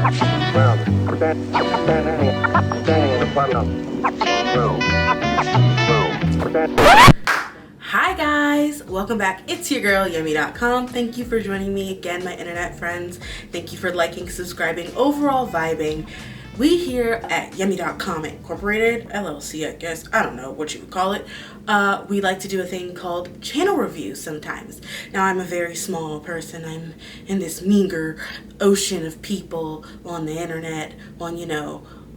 Hi guys, welcome back. It's your girl Yummy.com. Thank you for joining me again, my internet friends. Thank you for liking, subscribing, overall vibing. We here at Yummy.com Incorporated, LLC, I guess, I don't know what you would call it. We like to do a thing called channel reviews sometimes. Now, I'm a very small person. I'm in this meager ocean of people on the internet,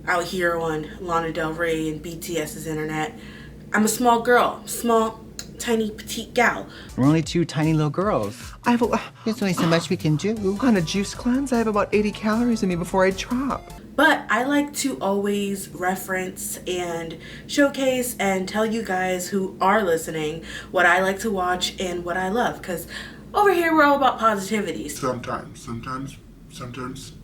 out here on Lana Del Rey and BTS's internet. I'm a small girl, small, tiny, petite gal. We're only two tiny little girls. There's only so much we can do. On a juice cleanse, I have about 80 calories in me before I drop. But I like to always reference and showcase and tell you guys who are listening what I like to watch and what I love. Because over here, we're all about positivity. Sometimes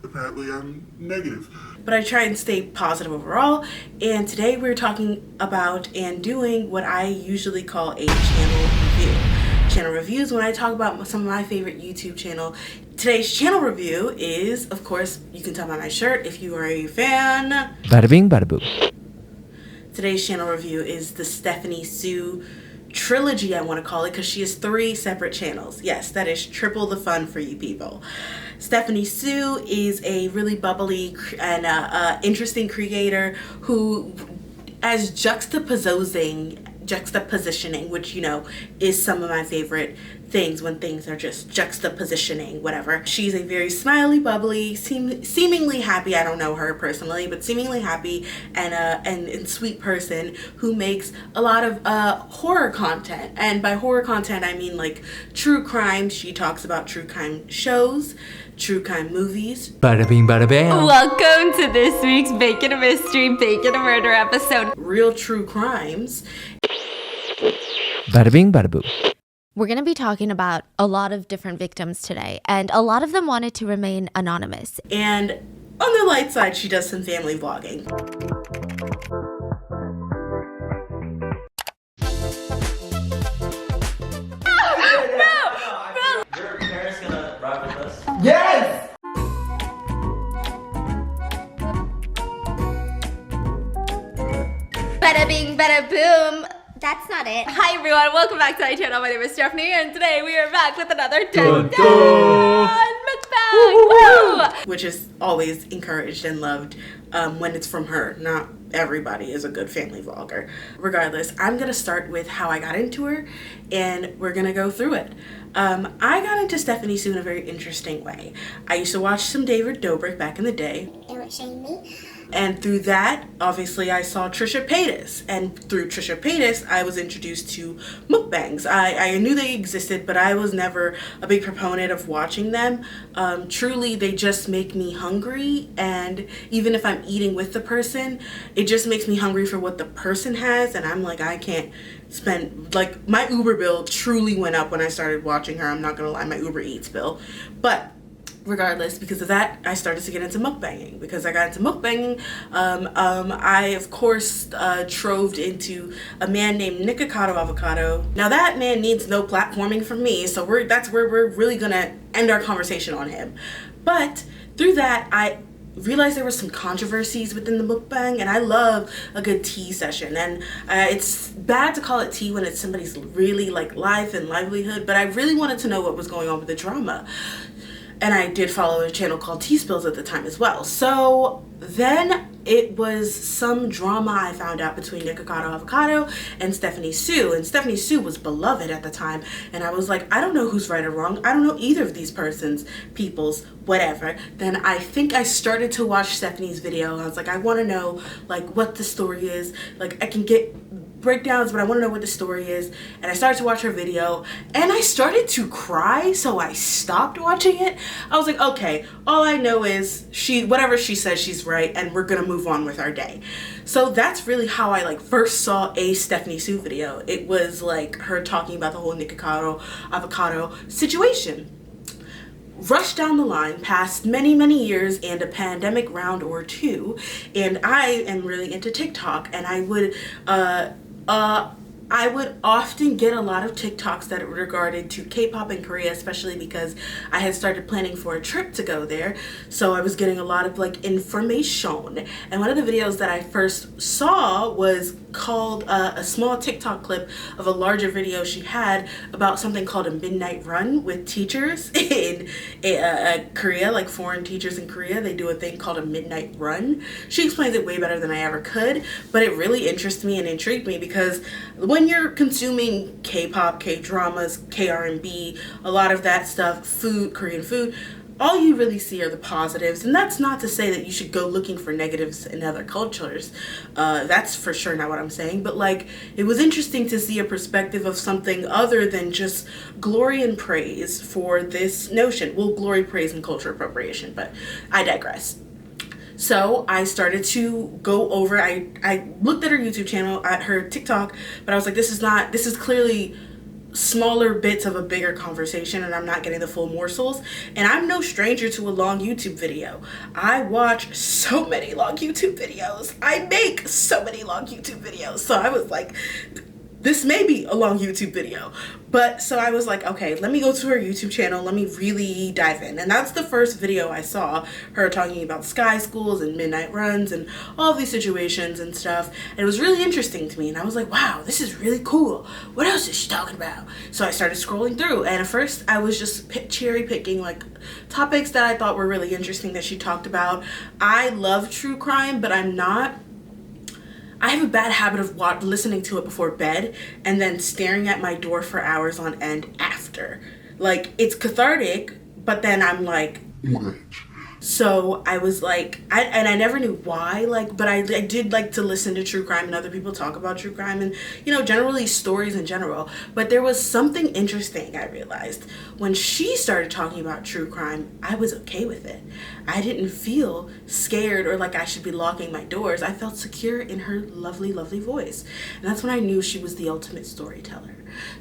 apparently I'm negative. But I try and stay positive overall. And today we're talking about and doing what I usually call a channel review. Channel reviews when I talk about some of my favorite YouTube channel. Today's channel review is, of course, you can tell by my shirt if you are a fan. Bada bing, bada boom. Today's channel review is the Stephanie Soo trilogy, I want to call it, because she has 3 separate channels. Yes, that is triple the fun for you people. Stephanie Soo is a really bubbly and interesting creator who, as juxtapositioning, which is some of my favorite things when things are just juxtapositioning, whatever. She's a very smiley, bubbly, seemingly happy, I don't know her personally, but seemingly happy and sweet person who makes a lot of horror content. And by horror content, I mean like true crime. She talks about true crime shows, true crime movies. Bada bing, bada bam. Welcome to this week's Bacon a Mystery, Bacon a Murder episode. Real true crimes. Bada bing, bada boom. We're going to be talking about a lot of different victims today, and a lot of them wanted to remain anonymous. And on the light side, she does some family vlogging. Your parents gonna rock with us? Yes! Bada bing, bada boom. That's not it. Hi everyone, welcome back to my channel. My name is Stephanie, and today we are back with another Mukbang. Woo! Which is always encouraged and loved when it's from her. Not everybody is a good family vlogger. Regardless, I'm gonna start with how I got into her, and we're gonna go through it. I got into Stephanie Soo in a very interesting way. I used to watch some David Dobrik back in the day. They were showing me. And through that, obviously, I saw Trisha Paytas. And through Trisha Paytas, I was introduced to Mukbangs. I knew they existed, but I was never a big proponent of watching them. Truly, they just make me hungry. And even if I'm eating with the person, it just makes me hungry for what the person has. And I'm like, I can't spend, like, my Uber bill truly went up when I started watching her. I'm not going to lie, my Uber Eats bill. But regardless, because of that, I started to get into mukbanging. Because I got into mukbanging, I, of course, troved into a man named Nikocado Avocado. Now, that man needs no platforming from me, so that's where we're really going to end our conversation on him. But through that, I realized there were some controversies within the mukbang, and I love a good tea session. And it's bad to call it tea when it's somebody's really like life and livelihood, but I really wanted to know what was going on with the drama. And I did follow a channel called Tea Spills at the time as well. So then it was some drama I found out between Nikocado Avocado and Stephanie Soo. And Stephanie Soo was beloved at the time. And I was like, I don't know who's right or wrong. I don't know either of these people's, whatever. Then I think I started to watch Stephanie's video. I was like, I want to know like what the story is. Like I can get breakdowns, but I want to know what the story is. And I started to watch her video and I started to cry, so I stopped watching it. I was like, okay, all I know is whatever she says, she's right, and we're gonna move on with our day. So that's really how I like first saw a Stephanie Soo video. It was like her talking about the whole Nikocado Avocado situation. Rushed down the line past many years and a pandemic round or two, and I am really into TikTok, and I would I would often get a lot of TikToks that regarded to K-pop in Korea, especially because I had started planning for a trip to go there. So I was getting a lot of like information. And one of the videos that I first saw was called a small TikTok clip of a larger video she had about something called a midnight run with teachers in Korea, like foreign teachers in Korea. They do a thing called a midnight run. She explains it way better than I ever could, but it really interested me and intrigued me because when you're consuming K-pop, K-dramas, K-R&B, a lot of that stuff, food, Korean food, all you really see are the positives. And that's not to say that you should go looking for negatives in other cultures. That's for sure not what I'm saying. But like, it was interesting to see a perspective of something other than just glory and praise for this notion. Well, glory, praise, and culture appropriation, but I digress. So I started to go over, I looked at her YouTube channel, at her TikTok, but I was like, this is clearly smaller bits of a bigger conversation and I'm not getting the full morsels. And I'm no stranger to a long YouTube video. I watch so many long YouTube videos. I make so many long YouTube videos. So I was like, this may be a long YouTube video. But so I was like, okay, let me go to her YouTube channel. Let me really dive in. And that's the first video I saw, her talking about sky schools and midnight runs and all of these situations and stuff. And it was really interesting to me. And I was like, wow, this is really cool. What else is she talking about? So I started scrolling through. And at first I was just cherry picking like topics that I thought were really interesting that she talked about. I love true crime, but I have a bad habit of listening to it before bed and then staring at my door for hours on end after. Like, it's cathartic, but then I'm like, so I was like, I never knew why, like, but I did like to listen to true crime and other people talk about true crime and, you know, generally stories in general. But there was something interesting I realized. When she started talking about true crime, I was okay with it. I didn't feel scared or like I should be locking my doors. I felt secure in her lovely, lovely voice. And that's when I knew she was the ultimate storyteller.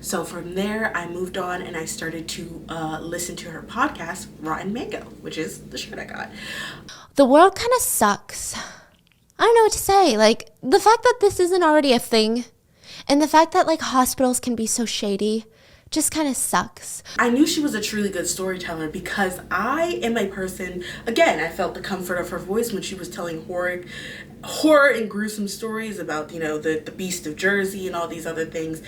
So from there, I moved on and I started to listen to her podcast, Rotten Mango, which is the shirt I got. The world kind of sucks. I don't know what to say. Like, the fact that this isn't already a thing and the fact that like hospitals can be so shady just kind of sucks. I knew she was a truly good storyteller because I am a person, again, I felt the comfort of her voice when she was telling horror and gruesome stories about, you know, the Beast of Jersey and all these other things.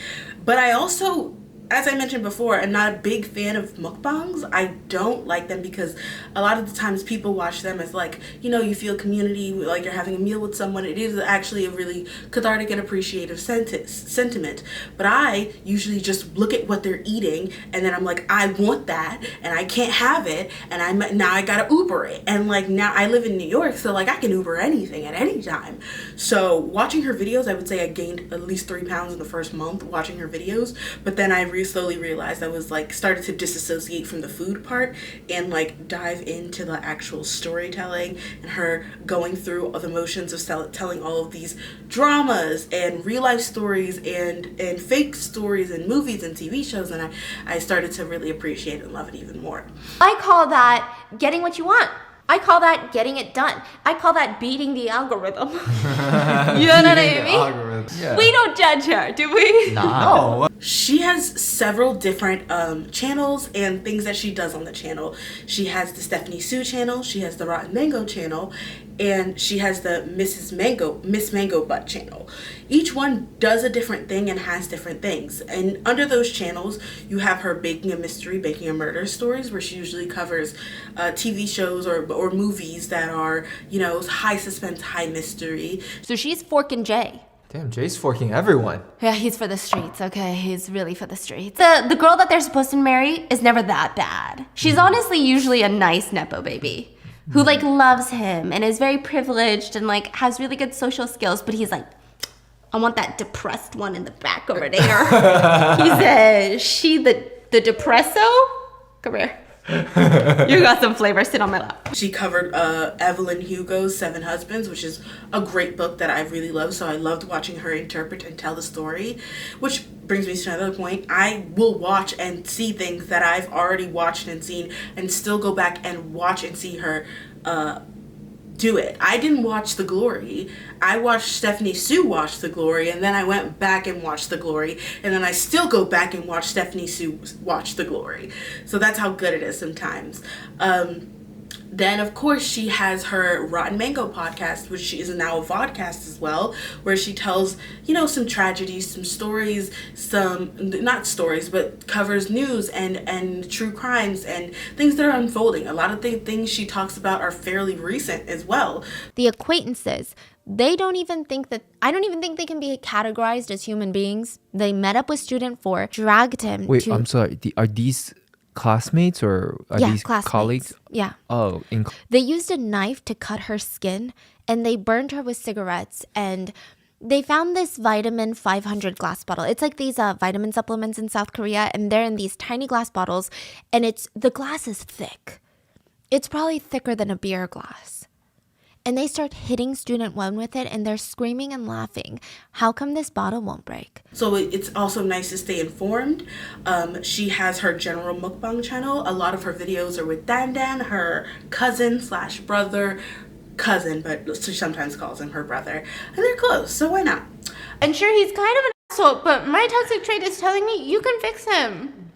But I also, as I mentioned before, I'm not a big fan of mukbangs. I don't like them because a lot of the times people watch them as like, you know, you feel community, like you're having a meal with someone. It is actually a really cathartic and appreciative sentiment. But I usually just look at what they're eating and then I'm like, I want that and I can't have it and now I gotta Uber it. And like now I live in New York, so like I can Uber anything at any time. So watching her videos, I would say I gained at least 3 pounds in the first month watching her videos. But then I slowly realized I was like started to disassociate from the food part and like dive into the actual storytelling and her going through all the motions of telling all of these dramas and real life stories and fake stories and movies and TV shows, and I started to really appreciate and love it even more. I call that getting what you want. I call that getting it done. I call that beating the algorithm. You know what I mean? Yeah. We don't judge her, do we? No. She has several different channels and things that she does on the channel. She has the Stephanie Soo channel, she has the Rotten Mango channel, and she has the Miss Mango Butt channel. Each one does a different thing and has different things. And under those channels, you have her Baking a Mystery, Baking a Murder stories, where she usually covers TV shows or movies that are, you know, high suspense, high mystery. So she's forking Jay. Damn, Jay's forking everyone. Yeah, he's for the streets, okay? He's really for the streets. The girl that they're supposed to marry is never that bad. She's honestly usually a nice Nepo baby who like loves him and is very privileged and like has really good social skills, but he's like, I want that depressed one in the back over there. She the depresso? Come here. You got some flavor, sit on my lap. She covered Evelyn Hugo's 7 Husbands, which is a great book that I really love, so I loved watching her interpret and tell the story. Which brings me to another point. I will watch and see things that I've already watched and seen and still go back and watch and see her do it. I didn't watch The Glory. I watched Stephanie Soo watch The Glory, and then I went back and watched The Glory, and then I still go back and watch Stephanie Soo watch The Glory. So that's how good it is sometimes. Then, of course, she has her Rotten Mango podcast, which is now a vodcast as well, where she tells, some tragedies, some stories, not stories, but covers news and true crimes and things that are unfolding. A lot of the things she talks about are fairly recent as well. The acquaintances, I don't even think they can be categorized as human beings. They met up with student 4, dragged him Wait, I'm sorry. Are these classmates or are these classmates. colleagues? Yeah. Oh, They used a knife to cut her skin and they burned her with cigarettes, and they found this vitamin 500 glass bottle. It's like these vitamin supplements in South Korea, and they're in these tiny glass bottles, and the glass is thick. It's probably thicker than a beer glass. And they start hitting student 1 with it, and they're screaming and laughing. How come this bottle won't break? So it's also nice to stay informed. She has her general mukbang channel. A lot of her videos are with Dan, her cousin/brother. Cousin, but she sometimes calls him her brother. And they're close, so why not? And sure, he's kind of an asshole, but my toxic trait is telling me you can fix him.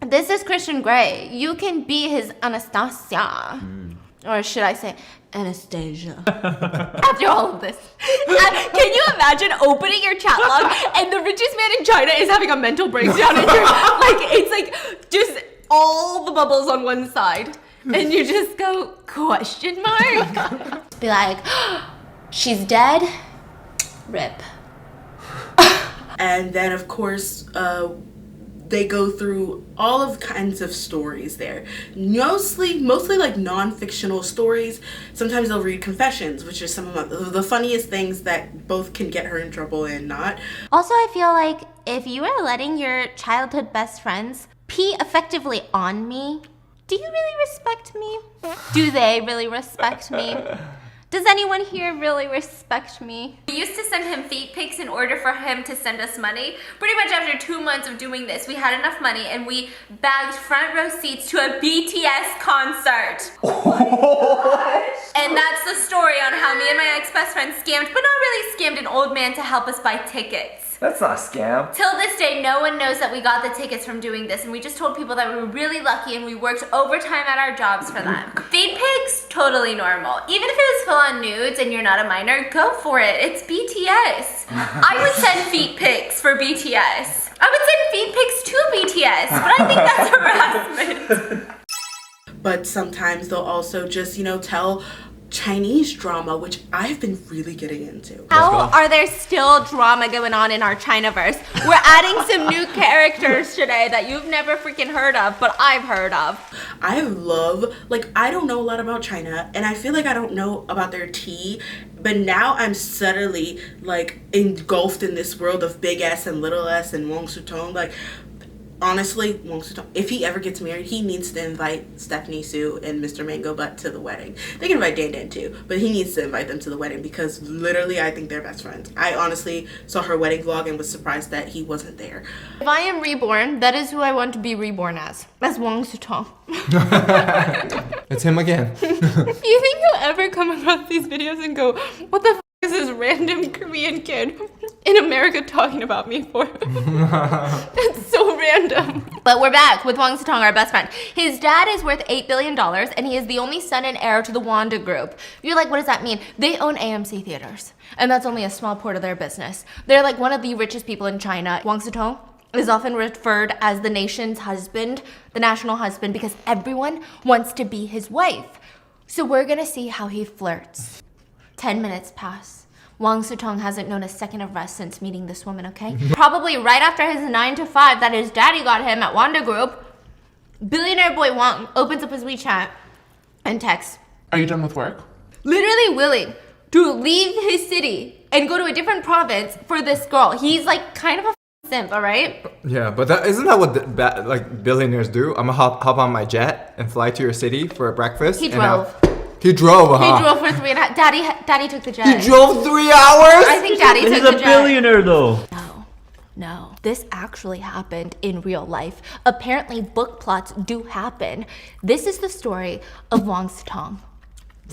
This is Christian Grey. You can be his Anastasia. Or should I say Anastasia? After all of this. Can you imagine opening your chat log and the richest man in China is having a mental breakdown and it's like just all the bubbles on one side. And you just go, question mark? Be like, she's dead? Rip. And then, of course, they go through all of kinds of stories there. Mostly like non-fictional stories. Sometimes they'll read confessions, which is some of the funniest things that both can get her in trouble and not. Also, I feel like if you are letting your childhood best friends pee effectively on me, do you really respect me? Do they really respect me? Does anyone here really respect me? We used to send him feet pics in order for him to send us money. Pretty much after 2 months of doing this, we had enough money and we bagged front row seats to a BTS concert. And that's the story on how me and my ex-best friend scammed, but not really scammed, an old man to help us buy tickets. That's not a scam. Till this day, no one knows that we got the tickets from doing this, and we just told people that we were really lucky and we worked overtime at our jobs for them. Feed pics, totally normal. Even if it was full-on nudes and you're not a minor, go for it. It's BTS. I would send feet pics for BTS. I would send feet pics to BTS, but I think that's harassment. But sometimes they'll also just, tell Chinese drama, which I've been really getting into. How are there still drama going on in our Chinaverse? We're adding some new characters today that you've never freaking heard of, but I've heard of. I don't know a lot about China, and I feel like I don't know about their tea, but now I'm suddenly engulfed in this world of Big S and Little S and Wang Sicong. Honestly, if he ever gets married, he needs to invite Stephanie Soo and Mr. Mango Butt to the wedding. They can invite Dan Dan too, but he needs to invite them to the wedding because literally I think they're best friends. I honestly saw her wedding vlog and was surprised that he wasn't there. If I am reborn, that is who I want to be reborn as Wang Sicong. It's him again. You think you'll ever come across these videos and go, what the is this random Korean kid in America talking about me for? It's so random. But we're back with Wang Sicong, our best friend. His dad is worth $8 billion and he is the only son and heir to the Wanda Group. You're like, what does that mean? They own AMC theaters, and that's only a small part of their business. They're like one of the richest people in China. Wang Sicong is often referred as the nation's husband, the national husband, because everyone wants to be his wife. So we're gonna see how he flirts. 10 minutes pass. Wang Sicong hasn't known a second of rest since meeting this woman, okay? Probably right after his 9 to 5 that his daddy got him at Wanda Group, billionaire boy Wang opens up his WeChat and texts, Are you done with work? literally willing to leave his city and go to a different province for this girl. He's like kind of a simp, all right? Yeah, but isn't that what billionaires do? I'm gonna hop on my jet and fly to your city for a breakfast. He drove. He drove, huh? He drove for 3.5. Daddy took the jet. He drove 3 hours? I think Daddy took He's the a jet. billionaire though. No, this actually happened in real life. Apparently, book plots do happen. This is the story of Wang Sicong.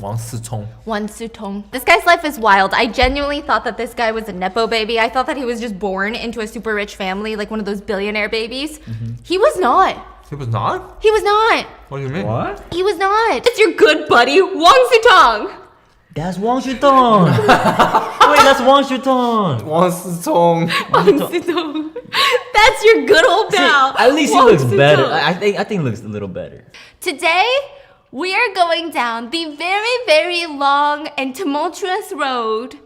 Wang Sicong. Wang Sicong. This guy's life is wild. I genuinely thought that this guy was a nepo baby. I thought that he was just born into a super rich family, like one of those billionaire babies. He was not. He was not? He was not. What do you mean? What? He was not. It's your good buddy, Wang Sicong. That's Wang Sicong. Wait, that's Wang Sicong. Wang Sicong. Wang Sicong. That's your good old pal. At least Wang he looks better. Sicong. I think he looks a little better. Today, we are going down the very, very long and tumultuous road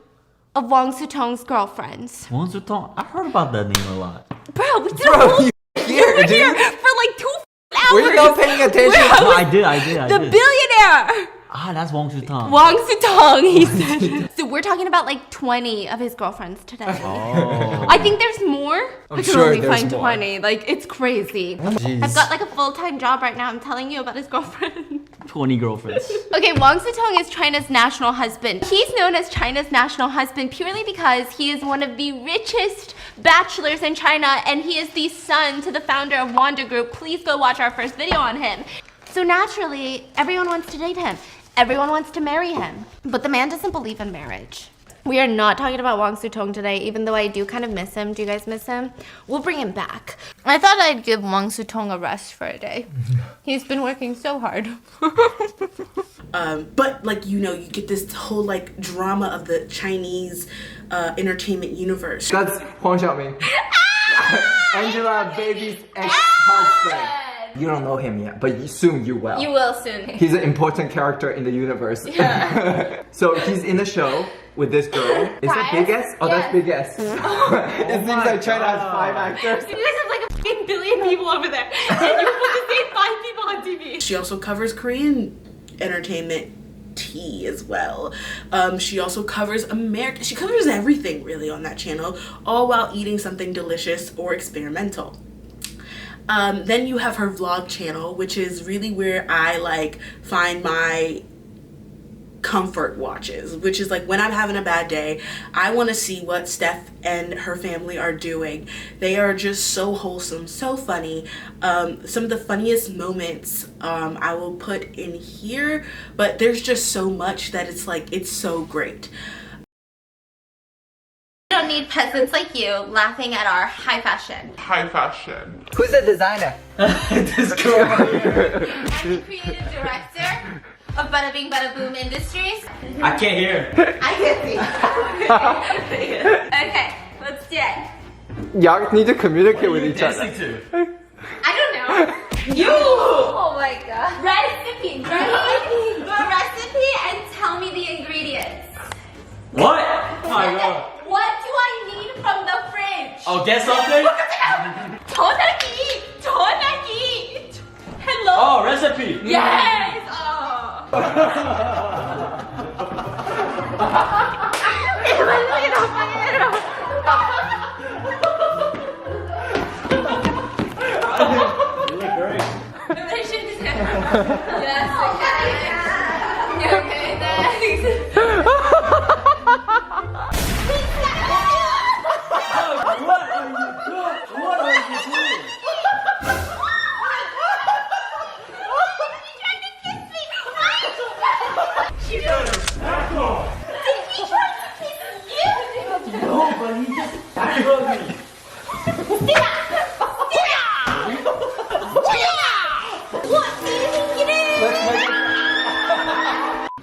of Wang Sicong's girlfriends. Wang Sicong. I heard about that name a lot. Bro, we did a whole you here dude? for like 2 hours. Were you not paying attention? No, I did. The billionaire. Ah, that's Wang Sicong. Wang Sicong, he said. So we're talking about like 20 of his girlfriends today. Oh. I think there's more. I'm I can sure only there's find more. 20. Like, it's crazy. Jeez. I've got like a full-time job right now. I'm telling you about his girlfriend. 20 girlfriends. Okay, Wang Sicong is China's national husband. He's known as China's national husband purely because he is one of the richest bachelors in China, and he is the son to the founder of Wanda Group. Please go watch our first video on him. So naturally, everyone wants to date him. Everyone wants to marry him. But the man doesn't believe in marriage. We are not talking about Wang Sicong today, even though I do kind of miss him. Do you guys miss him? We'll bring him back. I thought I'd give Wang Sicong a rest for a day. He's been working so hard. But like, you know, you get this whole like drama of the Chinese entertainment universe. That's Huang Xiaoming. Angela Baby's ex-husband. You don't know him yet, but soon you will. You will soon. He's an important character in the universe. Yeah. So he's in the show with this girl. Is that Big S? Oh, that's Big S. It seems like China has 5 actors. You guys have like a fucking billion people over there, and you put the same 5 people on TV. She also covers Korean entertainment tea as well. She also covers America. She covers everything really on that channel, all while eating something delicious or experimental. Then you have her vlog channel, which is really where I like find my comfort watches, which is like when I'm having a bad day, I want to see what Steph and her family are doing. They are just so wholesome, so funny. Some of the funniest moments I will put in here, but there's just so much that it's like, it's so great. We don't need peasants like you laughing at our high fashion. High fashion. Who's the designer? This girl. I'm the creative director of Bada Bing Bada Boom Industries. I can't hear. I can see. Okay, let's do it. Y'all need to communicate with each other. I don't know. You! Oh my god. Recipe. Ready? Recipe and tell me the ingredients. What? Oh my god. What do I need from the fridge? Oh, get something? 전화기! 전화기! Hello? Oh, recipe. Yes! Oh. You look great. Yes, okay. Okay, thanks. What are you doing? She does. Did he try to kiss you? No, but he just tackled me. What do you think it is?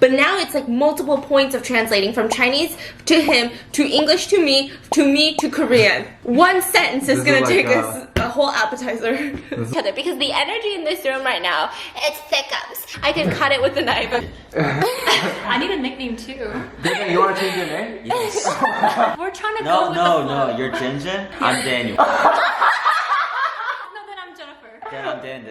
But now it's like multiple points of translating from Chinese to him, to English to me to Korean. One sentence is This gonna is take like, us a whole appetizer. Because the energy in this room right now, it's thickums. I could cut it with a knife. I need a nickname too. You want to change your name? Yes. We're trying to go No, with no, the flow. no. You're Jinjin. I'm Daniel. No, then I'm Jennifer. Then I'm Dan.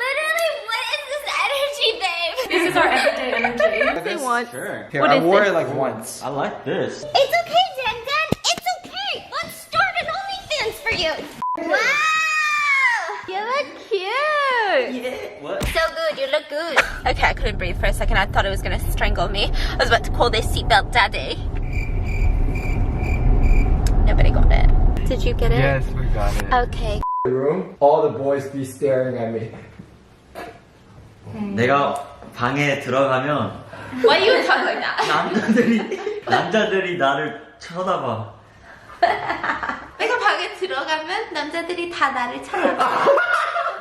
Literally, what is this energy, babe? This is our everyday energy. They want. Sure. Here, What I is wore this? it like once. I like this. It's okay, Dan Dan. It's okay. Let's start an OnlyFans for you. Wow! You look cute. Yeah. What? So good. You look good. Okay, I couldn't breathe for a second. I thought it was gonna strangle me. I was about to call this seatbelt daddy. Nobody got it. Did you get it? Yes, we got it. Okay. Room, all the boys be staring at me. 내가 방에 들어가면 Why you talk like that? 남자들이 나를 쳐다봐. 내가 방에 들어가면 남자들이 다 나를 쳐다봐.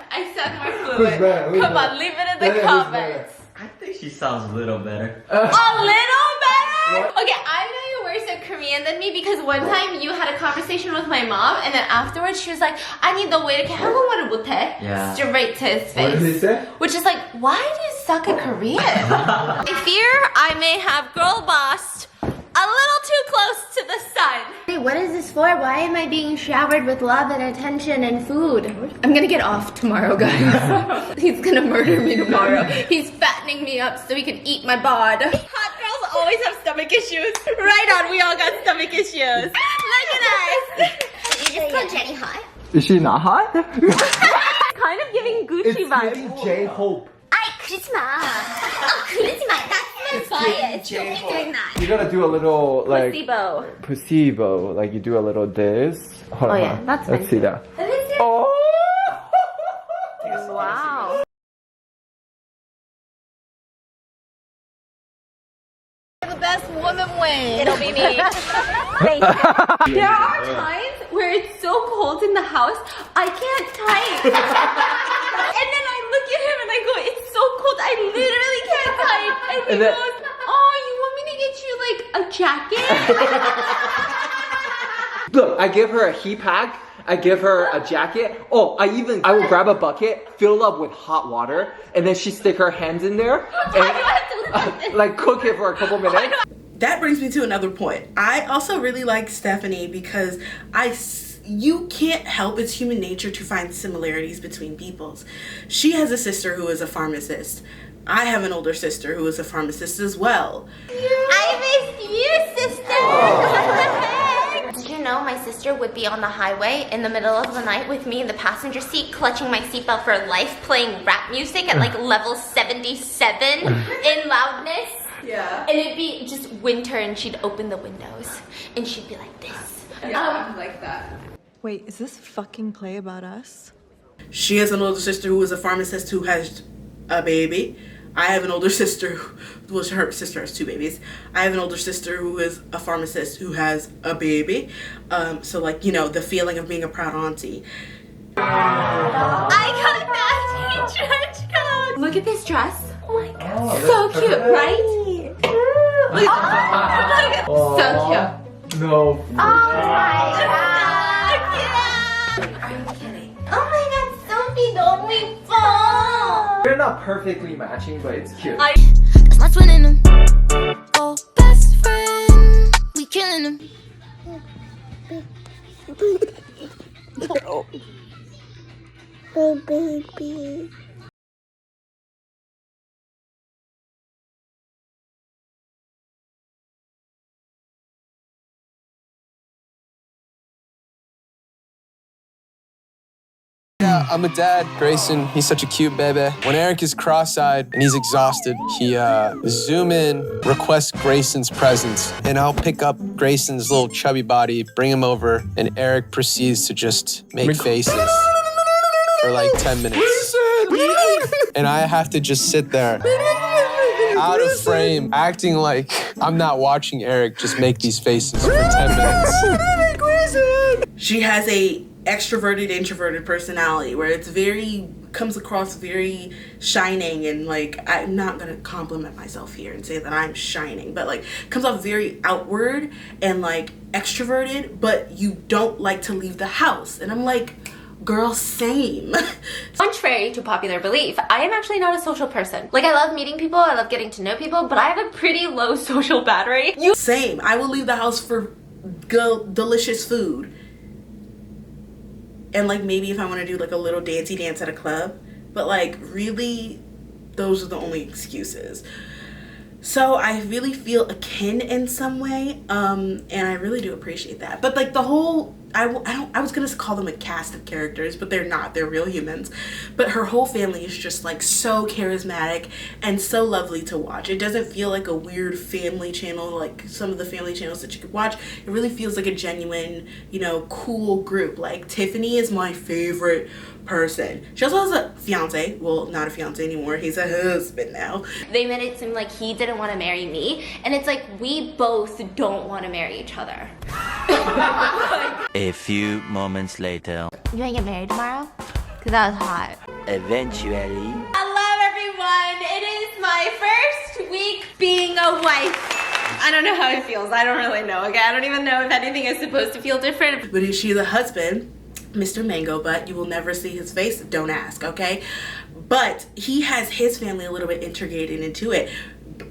I sound more fluent. Come on, leave it in the comments. I think she sounds a little better. A little better? Okay, I know you're worse at Korean than me because one time you had a conversation with my mom and then afterwards she was like, 아니 너 왜 이렇게 한국말을 못해? Yeah. Straight to his face. What did he say? Which is like, why do you suck at Korean? I fear I may have girl bossed a little too close to the sun. Hey, what is this for? Why am I being showered with love and attention and food? I'm gonna get off tomorrow, guys. He's gonna murder me tomorrow. He's fattening me up so he can eat my bod. Hot girls always have stomach issues. Right on, we all got stomach issues. Look at us. You just called Jenny hot. Is she not hot? Kind of giving Gucci vibes. J-Hope. 아이, 그러지 마. 그러지 마. That's my bias. Don't be doing that. You gotta do a little like Placebo. placebo, like you do a little this. Hold on, yeah, hold on. that's Let's fine. see that. Wow. The best woman wins. It'll be me. There are times where it's so cold in the house, I can't type. And then I look at him and I go, it's so cold, I literally can't type. And he goes, oh, you want me to get you like a jacket? Look, I give her a heat pack. I give her a jacket. Oh, I will grab a bucket, fill up with hot water, and then she stick her hands in there and like cook it for a couple minutes. That brings me to another point. I also really like Stephanie because you can't help, it's human nature to find similarities between peoples. She has a sister who is a pharmacist. I have an older sister who is a pharmacist as well. I miss you, sister. What the heck? Did you know my sister would be on the highway in the middle of the night with me in the passenger seat, clutching my seatbelt for life, playing rap music at like level 77 in loudness? Yeah. And it'd be just winter and she'd open the windows and she'd be like this. Yeah, like that. Wait, is this fucking play about us? She has an older sister who is a pharmacist who has a baby. I have an older sister, well, her sister has 2 babies. I have an older sister who is a pharmacist who has a baby. So like, you know, the feeling of being a proud auntie. I got matching trench coats. Look at this dress. Oh my god. So cute, right? Look at so cute. No. Oh my god. Are you kidding? Oh my god, Sophie, don't we fall? They're not perfectly matching, but it's cute. Let's win in them. Oh, best friend. We killing them. Baby. Yeah, I'm a dad. Grayson, he's such a cute baby. When Eric is cross-eyed and he's exhausted, he zoom in, request Grayson's presence, and I'll pick up Grayson's little chubby body, bring him over, and Eric proceeds to just make faces for like 10 minutes. And I have to just sit there, out of frame, acting like I'm not watching Eric just make these faces for 10 minutes. She has a extroverted, introverted personality where it's comes across very shining and like, I'm not gonna compliment myself here and say that I'm shining, but like comes off very outward and like extroverted, but you don't like to leave the house. And I'm like, girl, same. Contrary to popular belief, I am actually not a social person. Like, I love meeting people, I love getting to know people, but I have a pretty low social battery. Same. I will leave the house for delicious food. And like maybe if I want to do like a little dancey dance at a club, but like really those are the only excuses. So I really feel akin in some way, and I really do appreciate that. But like the whole I was gonna call them a cast of characters, but they're not. They're real humans. But her whole family is just like so charismatic and so lovely to watch. It doesn't feel like a weird family channel like some of the family channels that you could watch. It really feels like a genuine, you know, cool group. Like Tiffany is my favorite person. She also has a fiance. Well, not a fiance anymore. He's a husband now. They made it seem like he didn't want to marry me, and it's like we both don't want to marry each other. A few moments later. You wanna get married tomorrow? Cause that was hot. Eventually. Hello everyone, it is my first week being a wife. I don't know how it feels. I don't really know, okay? I don't even know if anything is supposed to feel different. But she's a husband, Mr. Mango Butt. You will never see his face. Don't ask, okay? But he has his family a little bit integrated into it.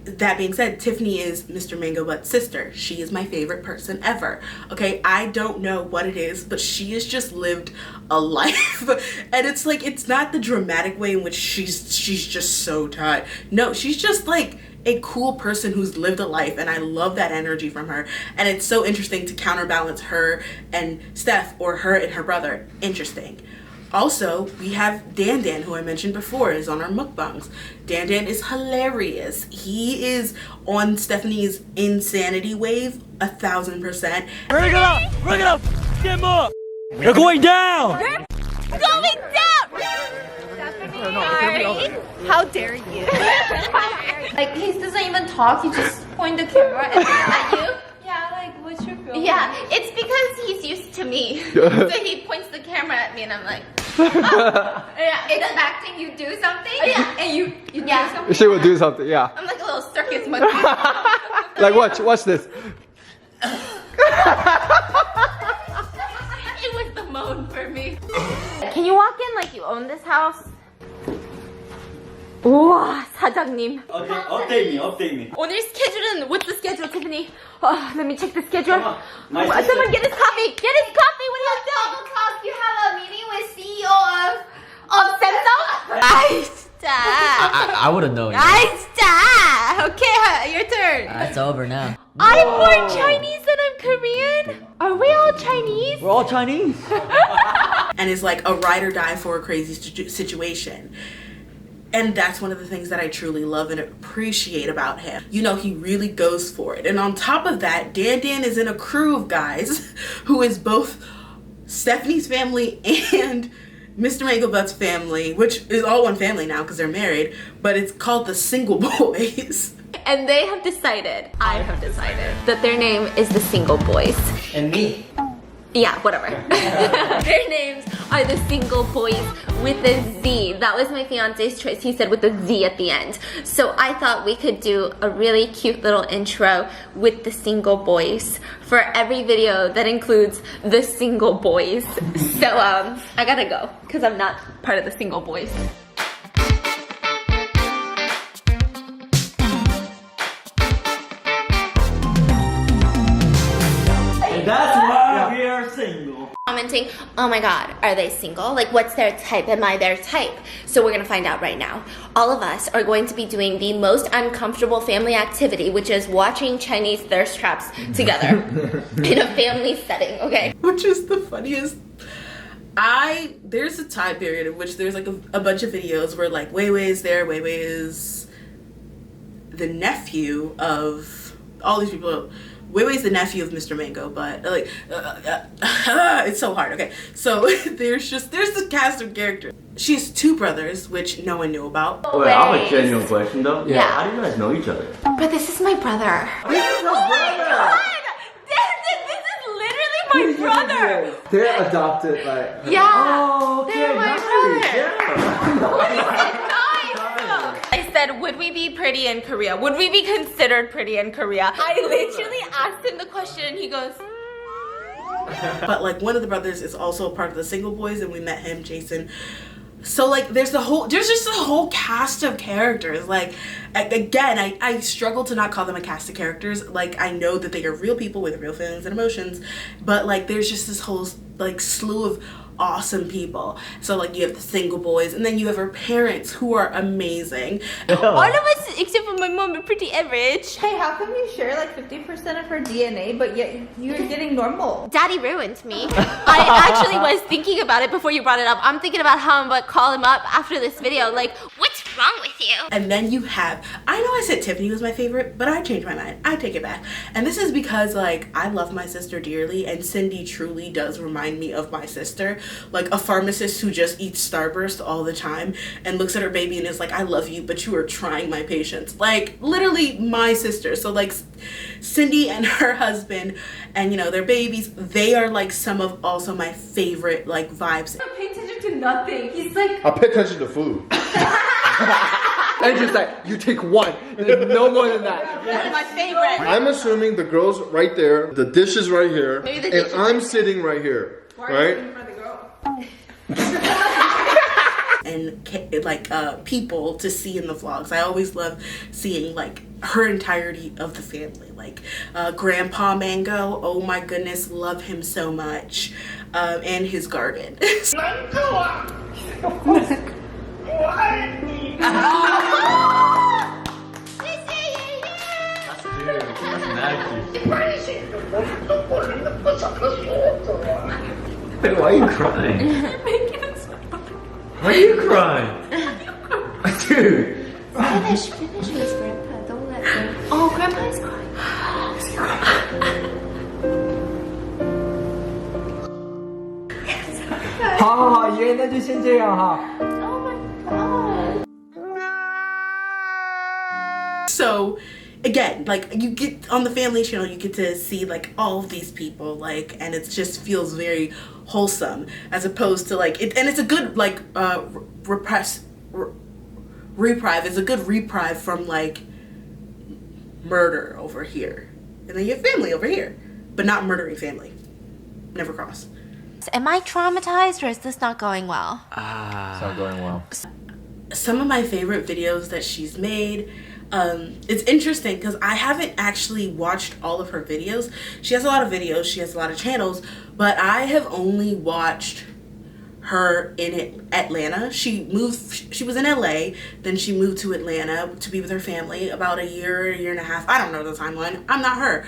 That being said, Tiffany is Mr. Mango Butt's sister. She is my favorite person ever. Okay, I don't know what it is, but she has just lived a life. And it's like, it's not the dramatic way in which she's just so tight. No, she's just like a cool person who's lived a life, and I love that energy from her. And it's so interesting to counterbalance her and Steph, or her and her brother. Interesting. Also, we have Dan Dan, who I mentioned before, is on our mukbangs. Dan Dan is hilarious. He is on Stephanie's insanity wave 1000%. Bring it up! Bring it up! Get more! You're going down! You're going down! Stephanie, sorry. How dare you? Like, he doesn't even talk, he just point the camera at you. Yeah, like, what's your film? Yeah, it's because he's used to me. So he points the camera at me and I'm like, oh. Yeah, it's acting, you do something. Oh, yeah. And you do something. She will do something, yeah. I'm like a little circus monkey. Like, watch this. It was the moan for me. Can you walk in like you own this house? 우와, 사장님. Okay, update me. 오늘 스케줄은, what's the schedule, Tiffany? Oh, let me check the schedule. Someone get his coffee. Get his coffee when you're done. Talk, you have a meeting with CEO of Samsung? Nice. I wouldn't know. Nice. Okay, your turn. It's over now. I'm more Chinese than I'm Korean. Are we all Chinese? We're all Chinese. And is like a ride or die for a crazy situation. And that's one of the things that I truly love and appreciate about him. You know, he really goes for it. And on top of that, Dan Dan is in a crew of guys who is both Stephanie's family and Mr. Mango Butt's family, which is all one family now because they're married, but it's called the Single Boys. And they have decided, I have decided, that their name is the Single Boys. And me. Yeah, whatever. Their names are the Single Boys with a Z. That was my fiance's choice. He said with a Z at the end. So I thought we could do a really cute little intro with the Single Boys for every video that includes the Single Boys. So I gotta go because I'm not part of the Single Boys. That's why we are single. Commenting, oh my god, are they single? Like, what's their type? Am I their type? So we're gonna find out right now. All of us are going to be doing the most uncomfortable family activity, which is watching Chinese thirst traps together in a family setting, okay? Which is the funniest. There's a time period in which there's like a bunch of videos where like Wei Wei is there. Wei Wei is the nephew of all these people. Wei Wei's the nephew of Mr. Mango, but like, it's so hard. Okay, so there's the cast of characters. She has two brothers, which no one knew about. Oh, wait, I have a genuine question though. Yeah. How do you guys know each other? But this is my brother. This is my brother. This is literally my brother. They're adopted, like. Yeah. Oh, okay, They're my nice. brother. Yeah. I said, would we be pretty in Korea? Would we be considered pretty in Korea? I literally asked him the question and he goes, But like one of the brothers is also a part of the Single Boys, and we met him, Jason. So like there's just a whole cast of characters. Like again, I struggle to not call them a cast of characters. Like I know that they are real people with real feelings and emotions, but like there's just this whole like slew of awesome people. So like you have the single boys, and then you have her parents who are amazing. All of us except for my mom are pretty average. Hey, how come you share like 50% of her DNA, but yet you're getting normal? Daddy ruined me. I actually was thinking about it before you brought it up. I'm thinking about how I'm gonna call him up after this video. Like, what's wrong with you? And then you have, I know I said Tiffany was my favorite, but I changed my mind. I take it back. And this is because like I love my sister dearly, and Cindy truly does remind me of my sister. Like a pharmacist who just eats Starburst all the time and looks at her baby and is like, I love you, but you are trying my patience. Like literally my sister. So like Cindy and her husband and you know their babies, they are like some of also my favorite like vibes. I pay attention to nothing. He's like, I pay attention to food. And just like, you take one, and no more than that. that's my favorite. I'm assuming the girl's right there, the dish is right here, Maybe the and dish is I'm sitting right here, right? And like people to see in the vlogs. I always love seeing like her entirety of the family, like Grandpa Mango. Oh my goodness, love him so much, and his garden. Why are you crying? Why are you crying? Dude. Finish with Grandpa. Don't let him. Oh, Grandpa is crying. So again, like you get on the family channel, you get to see like all of these people, like, and it just feels very wholesome as opposed to like it, and it's a good like reprieve. It's a good reprieve from like murder over here, and then you have family over here, but not murdering family. Never cross. Am I traumatized or is this not going well? It's not going well. Some of my favorite videos that she's made, it's interesting because I haven't actually watched all of her videos. She has a lot of videos, she has a lot of channels, but I have only watched her in Atlanta. She was in LA, then she moved to Atlanta to be with her family about a year and a half. I don't know the timeline. I'm not her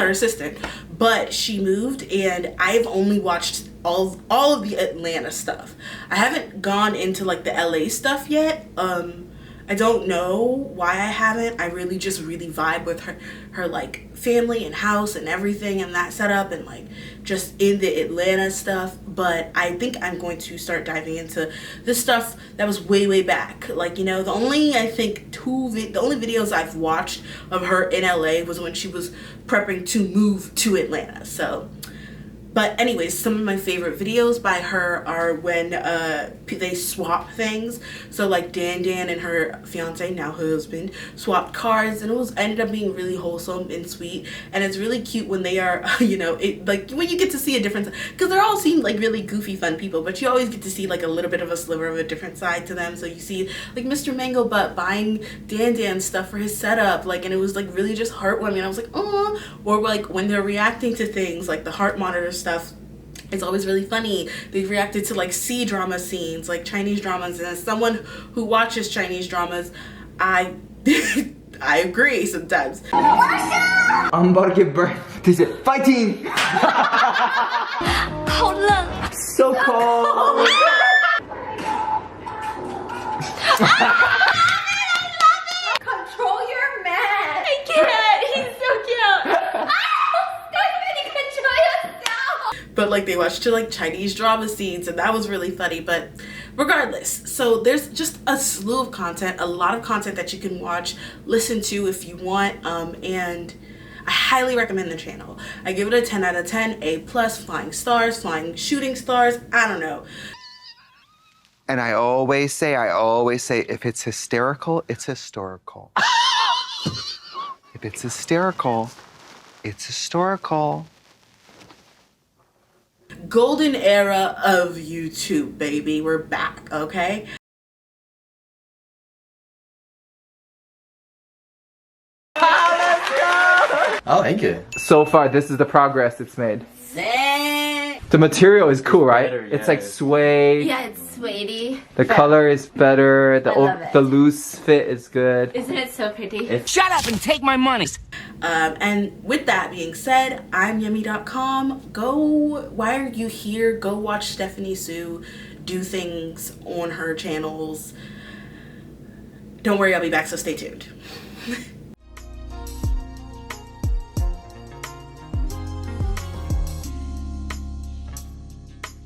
assistant. But she moved, and I've only watched all of the Atlanta stuff. I haven't gone into like the LA stuff yet. I don't know why I haven't. I really vibe with her like family and house and everything and that setup and like just in the Atlanta stuff. But I think I'm going to start diving into this stuff that was way back. Like, you know, the only videos I've watched of her in LA was when she was prepping to move to Atlanta. So, but anyways, some of my favorite videos by her are when they swap things. So like Dan and her fiance, now husband, swapped cars, and it ended up being really wholesome and sweet. And it's really cute when they are, you know, like when you get to see a different, because they all seem like really goofy, fun people, but you always get to see like a little bit of a sliver of a different side to them. So you see like Mr. Mango Butt buying Dan stuff for his setup, like, and it was like really just heartwarming. I was like, oh, or like when they're reacting to things like the heart monitor stuff. It's always really funny. They've reacted to like C-drama scenes, like Chinese dramas, and as someone who watches Chinese dramas, I agree sometimes. I'm about to give birth. They said, fighting! So cold! Control your man. I can't. He's so cute. Stephanie, control yourself. But like they watched like Chinese drama scenes, and that was really funny. But regardless, so there's just a slew of content, a lot of content that you can watch, listen to if you want, and I highly recommend the channel. I give it a 10 out of 10, A+, flying stars, flying shooting stars, I don't know. And I always say, if it's hysterical, it's historical. If it's hysterical, it's historical. Golden era of YouTube, baby. We're back, okay? I like it. So far, this is the progress it's made. Zang. The material is cool, right? better, It's yeah. like suede. Yeah, it's suede-y. The color is better. I love it. The loose fit is good. Isn't it so pretty? Shut up and take my money. And with that being said, I'm yummy.com. Go, why are you here? Go watch Stephanie Soo do things on her channels. Don't worry, I'll be back, so stay tuned.